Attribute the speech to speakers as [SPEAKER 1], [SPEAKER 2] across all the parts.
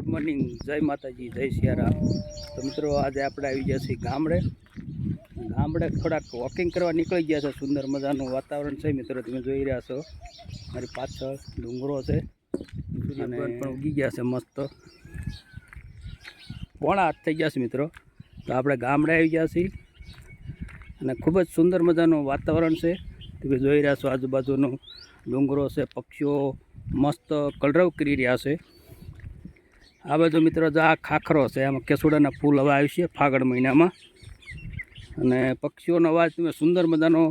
[SPEAKER 1] Morning, જય માતાજી, જય સિયારામ। તો મિત્રો આજે આપણે આવી ગયા છીએ ગામડે થોડાક વોકિંગ કરવા નીકળી ગયા છે। સુંદર મજાનું વાતાવરણ છે મિત્રો, તમે જોઈ રહ્યા છો। મારી પાછળ ડુંગરો છે અને પણ ઉગી ગયા છે મસ્ત। પોણા 8 થઈ ગયા છે મિત્રો। તો આપણે ગામડે આવી ગયા છીએ અને ખૂબ જ સુંદર મજાનું વાતાવરણ છે। તમે જોઈ રહ્યા છો આજુબાજુનો ડુંગરો છે, પક્ષીઓ મસ્ત કલરવ કરી રહ્યા છે। આ બાજુ મિત્રો આ ખાખરો છે, આમાં કેસુડાના ફૂલ હવે આવશે ફાગણ મહિનામાં અને પક્ષીઓનો અવાજ તમે સુંદર મજાનો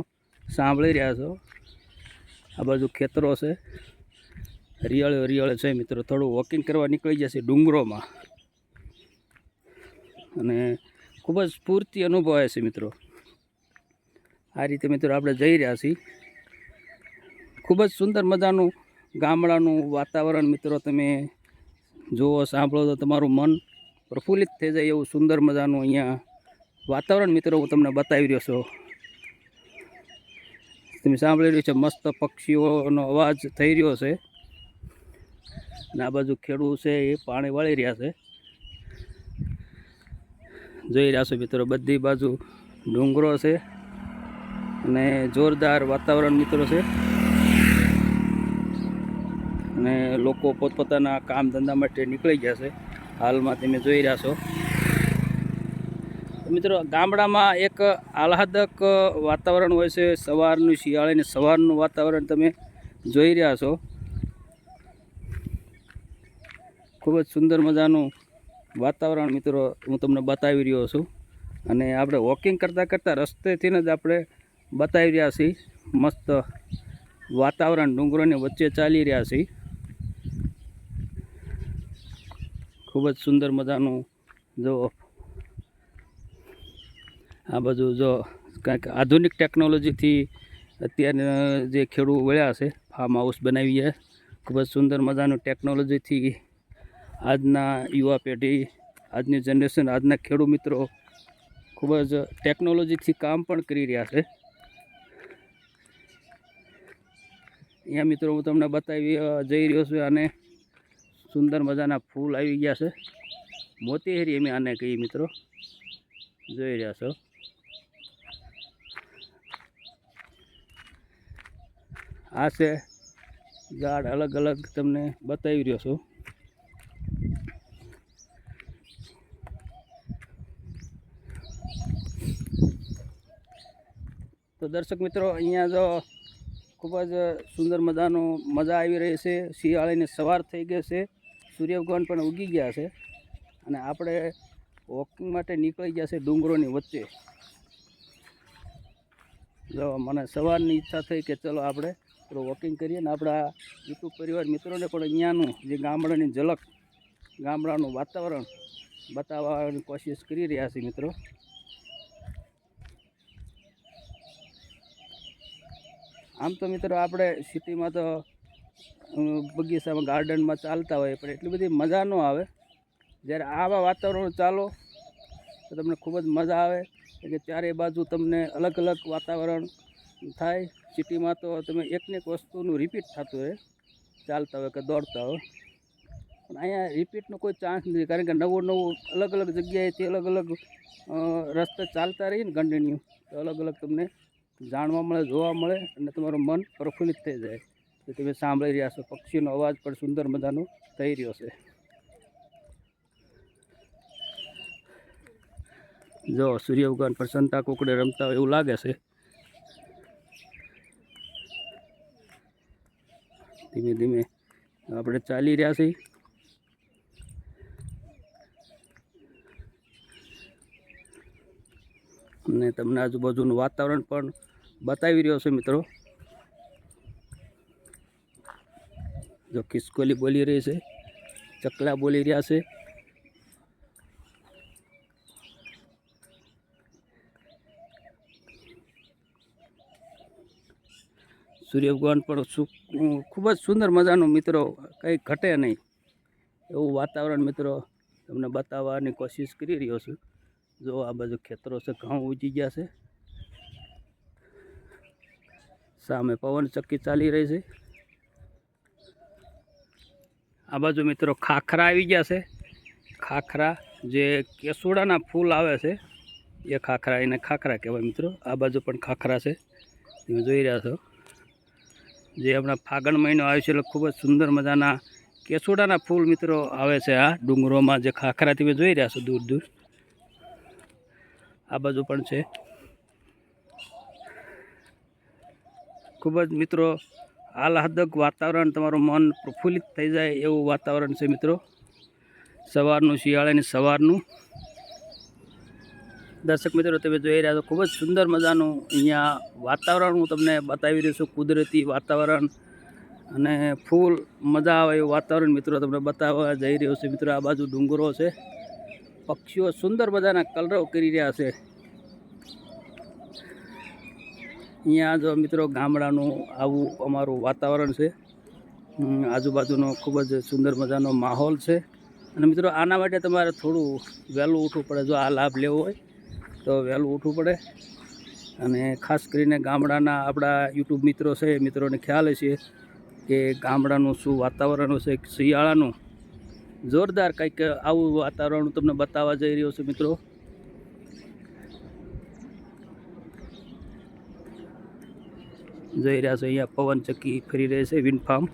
[SPEAKER 1] સાંભળી રહ્યા છો। આ બાજુ ખેતરો છે, હરિયાળે છે મિત્રો। થોડું વોકિંગ કરવા નીકળી જશે ડુંગરોમાં અને ખૂબ જ સ્ફૂર્તિ અનુભવાય છે મિત્રો। આ રીતે મિત્રો આપણે જઈ રહ્યા છીએ। ખૂબ જ સુંદર મજાનું ગામડાનું વાતાવરણ મિત્રો, તમે જુઓ સાંભળો તો તમારું મન પ્રફુલ્લિત થઈ જાય એવું સુંદર મજાનું અહીંયા વાતાવરણ મિત્રો હું તમને બતાવી રહ્યો છું। તમે સાંભળી રહ્યું છે મસ્ત પક્ષીઓનો અવાજ થઈ રહ્યો છે અને આ બાજુ ખેડૂત છે એ પાણી વાળી રહ્યા છે। જોઈ રહ્યા છો મિત્રો, બધી બાજુ ડુંગરો છે અને જોરદાર વાતાવરણ મિત્રો છે અને લોકો પોતપોતાના કામ ધંધા માટે નીકળી ગયા છે। હાલમાં તમે જોઈ રહ્યા છો મિત્રો, ગામડામાં એક આહલાદક વાતાવરણ હોય છે। સવારનું શિયાળે સવારનું વાતાવરણ તમે જોઈ રહ્યા છો। ખૂબ જ સુંદર મજાનું વાતાવરણ મિત્રો હું તમને બતાવી રહ્યો છું અને આપણે વોકિંગ કરતાં રસ્તેથી જ આપણે બતાવી રહ્યા છીએ। મસ્ત વાતાવરણ ડુંગરોની વચ્ચે ચાલી રહ્યા છીએ। ખૂબ જ સુંદર મજાનું જો આ બાજુ જો કાંઈક આધુનિક ટેકનોલોજીથી અત્યારે જે ખેડૂત વળ્યા છે, ફાર્મ હાઉસ બનાવી છે। ખૂબ જ સુંદર મજાનું ટેકનોલોજીથી આજના યુવા પેઢી, આજની જનરેશન, આજના ખેડૂત મિત્રો ખૂબ જ ટેકનોલોજીથી કામ પણ કરી રહ્યા છે। અહીંયા મિત્રો હું તમને બતાવી જઈ રહ્યો છું અને સુંદર મજાના ફૂલ આવી ગયા છે, મોતીહેરી અમે આને કહીએ મિત્રો, જોઈ રહ્યા છો। આ છે ઝાડ, અલગ અલગ તમને બતાવી રહ્યો છું। તો દર્શક મિત્રો, અહીંયા જો ખૂબ જ સુંદર મજાનું મજા આવી રહી છે। શિયાળાની સવાર થઈ ગઈ છે, સૂર્ય ભગવાન પણ ઉગી ગયા છે અને આપણે વોકિંગ માટે નીકળી ગયા છે ડુંગરોની વચ્ચે। જો મને સવારની ઈચ્છા થઈ કે ચલો આપણે થોડું વોકિંગ કરીએ ને આપણા યુટ્યુબ પરિવાર મિત્રોને પણ અહીંયાનું જે ગામડાની ઝલક, ગામડાનું વાતાવરણ બતાવવાની કોશિશ કરી રહ્યા છીએ મિત્રો। આમ તો મિત્રો આપણે સિટીમાં તો બગીચામાં, ગાર્ડનમાં ચાલતા હોય પણ એટલી બધી મજા ન આવે। જ્યારે આવા વાતાવરણ ચાલો તો તમને ખૂબ જ મજા આવે કે ચારે બાજુ તમને અલગ અલગ વાતાવરણ થાય। સિટીમાં તો તમે એકને એક વસ્તુનું રિપીટ થતું હોય, ચાલતા હોય કે દોડતા હોય, પણ અહીંયા રિપીટનો કોઈ ચાન્સ નથી, કારણ કે નવું અલગ અલગ જગ્યાએથી અલગ અલગ રસ્તે ચાલતા રહીએ ને કન્ટિન્યુ, તો અલગ અલગ તમને જાણવા મળે, જોવા મળે અને તમારું મન પ્રફુલ્લિત થઈ જાય। તો તમે સાંભળી રહ્યા છો પક્ષીનો અવાજ પણ સુંદર મજાનો થઈ રહ્યો છે। જો સૂર્ય ભગવાન પર સંતા કુકડે રમતા હોય એવું લાગે છે। ધીમે ધીમે આપણે ચાલી રહ્યા છીએ અને તમને આજુબાજુનું વાતાવરણ પણ બતાવી રહ્યો છે મિત્રો। જો ખિસકોલી બોલી રહી છે, ચકલા બોલી રહ્યા છે, સૂર્ય ભગવાન પણ ખૂબ જ સુંદર મજાનું મિત્રો, કંઈ ઘટે નહીં એવું વાતાવરણ મિત્રો તમને બતાવવાની કોશિશ કરી રહ્યો છું। જો આ બાજુ ખેતરો છે, ઘઉં ઉગી ગયા છે, સામે પવન ચક્કી ચાલી રહી છે। આ બાજુ મિત્રો ખાખરા આવી ગયા છે, ખાખરા જે કેસુડાના ફૂલ આવે છે એ ખાખરા, એને ખાખરા કહેવાય મિત્રો. આ બાજુ પણ ખાખરા છે, તમે જોઈ રહ્યા છો. જે હમણાં ફાગણ મહિનો આવ્યો છે એટલે ખૂબ જ સુંદર મજાના કેસુડાના ફૂલ મિત્રો આવે છે. આ ડુંગરોમાં જે ખાખરા તમે જોઈ રહ્યા છો દૂર દૂર, આ બાજુ પણ છે. ખૂબ જ મિત્રો આહલાદક વાતાવરણ, તમારું મન પ્રફુલ્લિત થઈ જાય એવું વાતાવરણ છે મિત્રો. સવારનું, શિયાળાની સવારનું. દર્શક મિત્રો તમે જોઈ રહ્યા છો ખૂબ જ સુંદર મજાનું અહીંયા વાતાવરણ હું તમને બતાવી રહ્યો છું. કુદરતી વાતાવરણ અને ફૂલ મજા આવે એવું વાતાવરણ મિત્રો તમને બતાવવા જઈ રહ્યો છે મિત્રો. આ બાજુ ડુંગરો છે, પક્ષીઓ સુંદર મજાના કલરવ કરી રહ્યા છે. અહીંયા જો મિત્રો ગામડાનું આવું અમારું વાતાવરણ છે. આજુબાજુનો ખૂબ જ સુંદર મજાનો માહોલ છે. અને મિત્રો આના માટે તમારે થોડું વહેલું ઉઠવું પડે. જો આ લાભ લેવો હોય તો વહેલું ઉઠવું પડે. અને ખાસ કરીને ગામડાના આપણા યુટ્યુબ મિત્રો છે, મિત્રોને ખ્યાલ હશે કે ગામડાનું શું વાતાવરણ હશે. શિયાળાનું જોરદાર કંઈક આવું વાતાવરણ હું તમને બતાવવા જઈ રહ્યો છું મિત્રો. જોઈ રહ્યા છો અહીંયા પવન ચક્કી ફરી રહે છે, વિન્ડ ફાર્મ.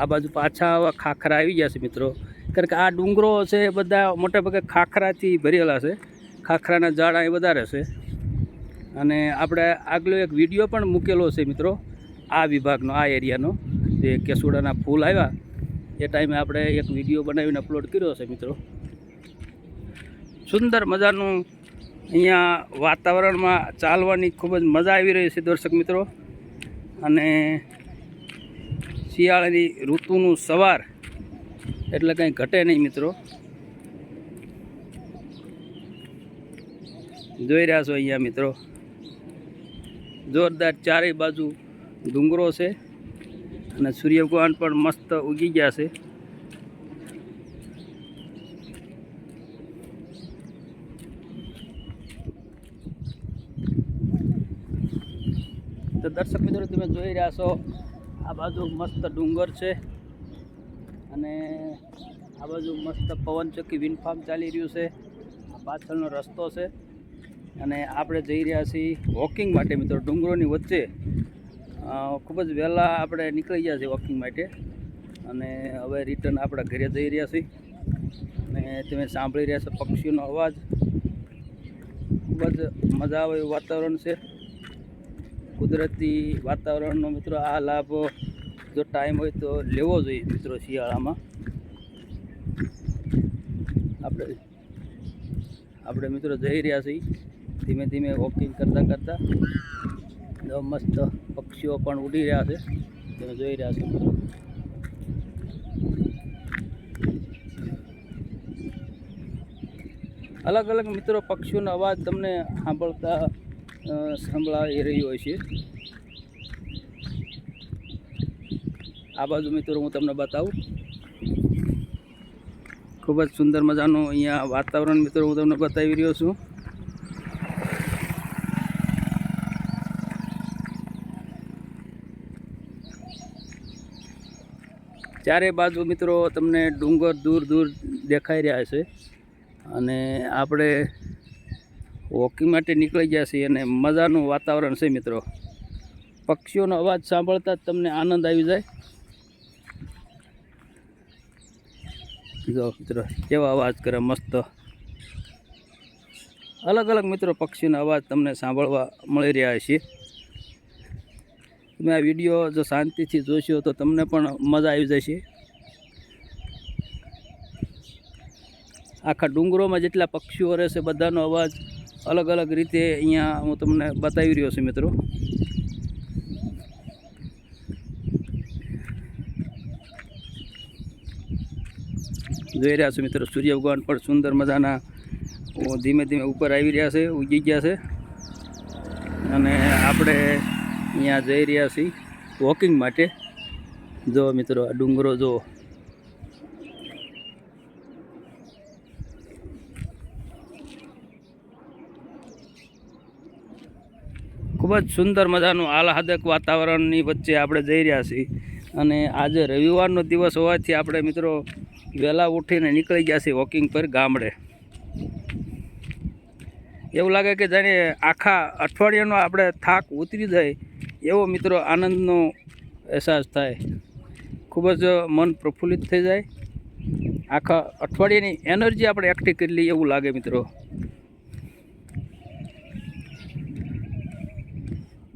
[SPEAKER 1] આ બાજુ પાછા આવા ખાખરા આવી ગયા છે મિત્રો, કારણ કે આ ડુંગરો છે બધા મોટા ભાગે ખાખરાથી ભરેલા છે. ખાખરાના ઝાડ અહીં વધારે છે. અને આપણે આગલો એક વિડીયો પણ મૂકેલો છે મિત્રો આ વિભાગનો, આ એરિયાનો. જે કેસુડાના ફૂલ આવ્યા એ ટાઈમે આપણે એક વિડીયો બનાવીને અપલોડ કર્યો છે મિત્રો. સુંદર મજાનું અહીંયા વાતાવરણમાં ચાલવાની ખૂબ જ મજા આવી રહી છે દર્શક મિત્રો. અને શિયાળાની ઋતુનું સવાર એટલે કંઈ ઘટે નહીં મિત્રો. જોઈ રહ્યા છો અહીંયા મિત્રો જોરદાર ચારેય બાજુ ડુંગરો છે અને સૂર્ય ભગવાન પણ મસ્ત ઉગી ગયા છે. તો દર્શક મિત્રો તમે જોઈ રહ્યા છો આ બાજુ મસ્ત ડુંગર છે અને આ બાજુ મસ્ત પવનચક્કી વિન્ડ ફાર્મ ચાલી રહ્યું છે. આ પાછળનો રસ્તો છે અને આપણે જઈ રહ્યા છીએ વોકિંગ માટે મિત્રો. ડુંગરોની વચ્ચે ખૂબ જ વહેલા આપણે નીકળી ગયા છીએ વોકિંગ માટે અને હવે રિટર્ન આપણા ઘરે જઈ રહ્યા છીએ. અને તમે સાંભળી રહ્યા છો પક્ષીઓનો અવાજ. ખૂબ જ મજા આવે એવું વાતાવરણ છે, કુદરતી વાતાવરણનો મિત્રો. આ લાભ જો ટાઈમ હોય તો લેવો જોઈએ મિત્રો શિયાળામાં. આપણે મિત્રો જઈ રહ્યા છીએ ધીમે ધીમે વોકિંગ કરતાં કરતાં. મસ્ત પક્ષીઓ પણ ઉડી રહ્યા છે, તમે જોઈ રહ્યા છો. અલગ અલગ મિત્રો પક્ષીઓનો અવાજ તમને સંભળાઈ રહ્યો હોય છે. આ બાજુ મિત્રો હું તમને બતાવું. ખૂબ જ સુંદર મજાનું અહીંયા વાતાવરણ મિત્રો હું તમને બતાવી રહ્યો છું. ચારે બાજુ મિત્રો તમને ડુંગર દૂર દૂર દેખાઈ રહ્યા છે અને આપણે વોકિંગ માટે નીકળી ગયા છીએ અને મજાનું વાતાવરણ છે મિત્રો. પક્ષીઓનો અવાજ સાંભળતા જ તમને આનંદ આવી જાય. જો મિત્રો કેવા અવાજ કરે મસ્ત. અલગ અલગ મિત્રો પક્ષીનો અવાજ તમને સાંભળવા મળી રહ્યા છે. તમે આ વિડીયો જો શાંતિથી જોશો તો તમને પણ મજા આવી જશે. આખા ડુંગરોમાં જેટલા પક્ષીઓ રહેશે બધાનો અવાજ અલગ અલગ રીતે અહીંયા હું તમને બતાવી રહ્યો છું મિત્રો. જોઈ રહ્યા છો મિત્રો સૂર્ય ભગવાન પણ સુંદર મજાના ધીમે ધીમે ઉપર આવી રહ્યા છે, ઉગી ગયા છે. અને આપણે અહીંયા જઈ રહ્યા છીએ વોકિંગ માટે. જો મિત્રો આ ડુંગરો જો. ખૂબ જ સુંદર મજાનું આહલાદક વાતાવરણની વચ્ચે આપણે જઈ રહ્યા છીએ. અને આજે રવિવારનો દિવસ હોવાથી આપણે મિત્રો વહેલા ઉઠીને નીકળી ગયા છીએ વોકિંગ પર ગામડે. એવું લાગે કે જાણે આખા અઠવાડિયાનો આપણે થાક ઉતરી જાય એવો મિત્રો આનંદનો અહેસાસ થાય. ખૂબ જ મન પ્રફુલ્લિત થઈ જાય. આખા અઠવાડિયાની એનર્જી આપણે એકઠી કરી લઈએ એવું લાગે મિત્રો.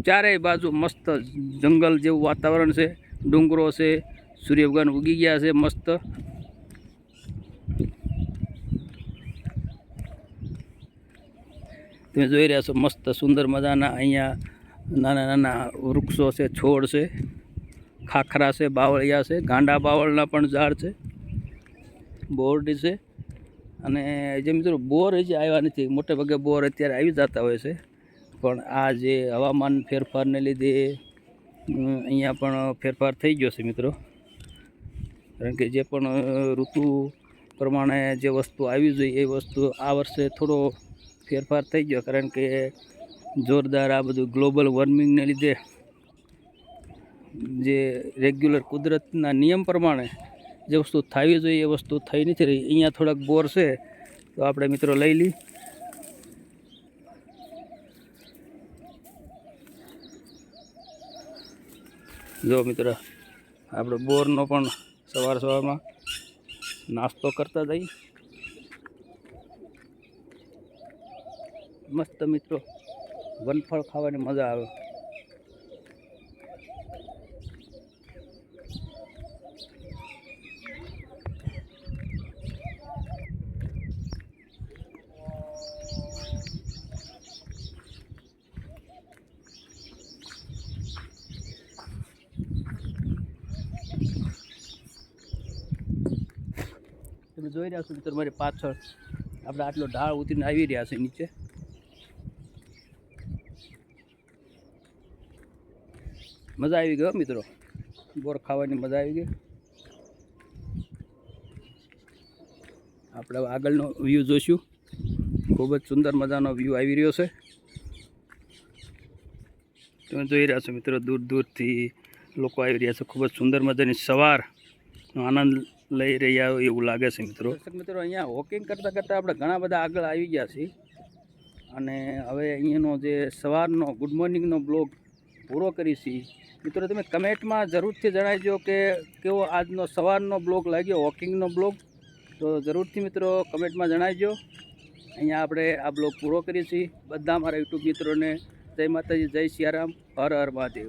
[SPEAKER 1] ચારેય બાજુ મસ્ત જંગલ જેવું વાતાવરણ છે, ડુંગરો છે, સૂર્ય ભગવાન ઉગી ગયા છે મસ્ત. તમે જોઈ રહ્યા છો મસ્ત સુંદર મજાના અહીંયા નાના નાના વૃક્ષો છે, છોડ છે, ખાખરા છે, બાવળિયા છે, ગાંડા બાવળના પણ ઝાડ છે, બોરડી છે. અને જે મિત્રો બોર હજી આવ્યા નથી, મોટે ભાગે બોર અત્યારે આવી જતા હોય છે, પણ આ જે હવામાન ફેરફારને લીધે અહીંયા પણ ફેરફાર થઈ ગયો છે મિત્રો. કારણ કે જે પણ ઋતુ પ્રમાણે જે વસ્તુ આવી જોઈએ એ વસ્તુ આ વર્ષે થોડો ફેરફાર થઈ ગયો. કારણ કે જોરદાર આ બધું ગ્લોબલ વોર્મિંગને લીધે જે રેગ્યુલર કુદરતના નિયમ પ્રમાણે જે વસ્તુ થવી જોઈએ એ વસ્તુ થઈ નથી રહી. અહીંયા થોડાક બોર છે તો આપણે મિત્રો લઈ લઈ. જો મિત્રો આપણે બોરનો પણ સવારમાં નાસ્તો કરતા જઈએ. મસ્ત મિત્રો વનફળ ખાવાની મજા આવે. તમે જોઈ રહ્યા છો મિત્રો મારી પાછળ આપણે આટલો ઢાળ ઉતરીને આવી રહ્યા છે નીચે. મજા આવી ગયો મિત્રો, બોર ખાવાની મજા આવી ગઈ. આપણે હવે આગળનો વ્યૂ જોઈશું. ખૂબ જ સુંદર મજાનો વ્યૂ આવી રહ્યો છે. તમે જોઈ રહ્યા છો મિત્રો દૂર દૂરથી લોકો આવી રહ્યા છે. ખૂબ જ સુંદર મજાની સવારનો આનંદ લઈ રહ્યા હોય એવું લાગે છે મિત્રો. મિત્રો અહીંયા વોકિંગ કરતાં કરતાં આપણે ઘણા બધા આગળ આવી ગયા છીએ અને હવે અહીંયાનો જે સવારનો ગુડ મોર્નિંગનો બ્લોગ પૂરો કરીશી. મિત્રો તમે કમેન્ટમાં જરૂરથી જણાવજો કે કેવો આજનો સવારનો બ્લોગ લાગ્યો, વોકિંગનો બ્લોગ. તો જરૂરથી મિત્રો કમેન્ટમાં જણાવજો. અહીંયા આપણે આ બ્લોગ પૂરો કરીએ છીએ. બધા મારા યુટ્યુબ મિત્રોને જય માતાજી, જય સિયારામ, હર હર મહાદેવ.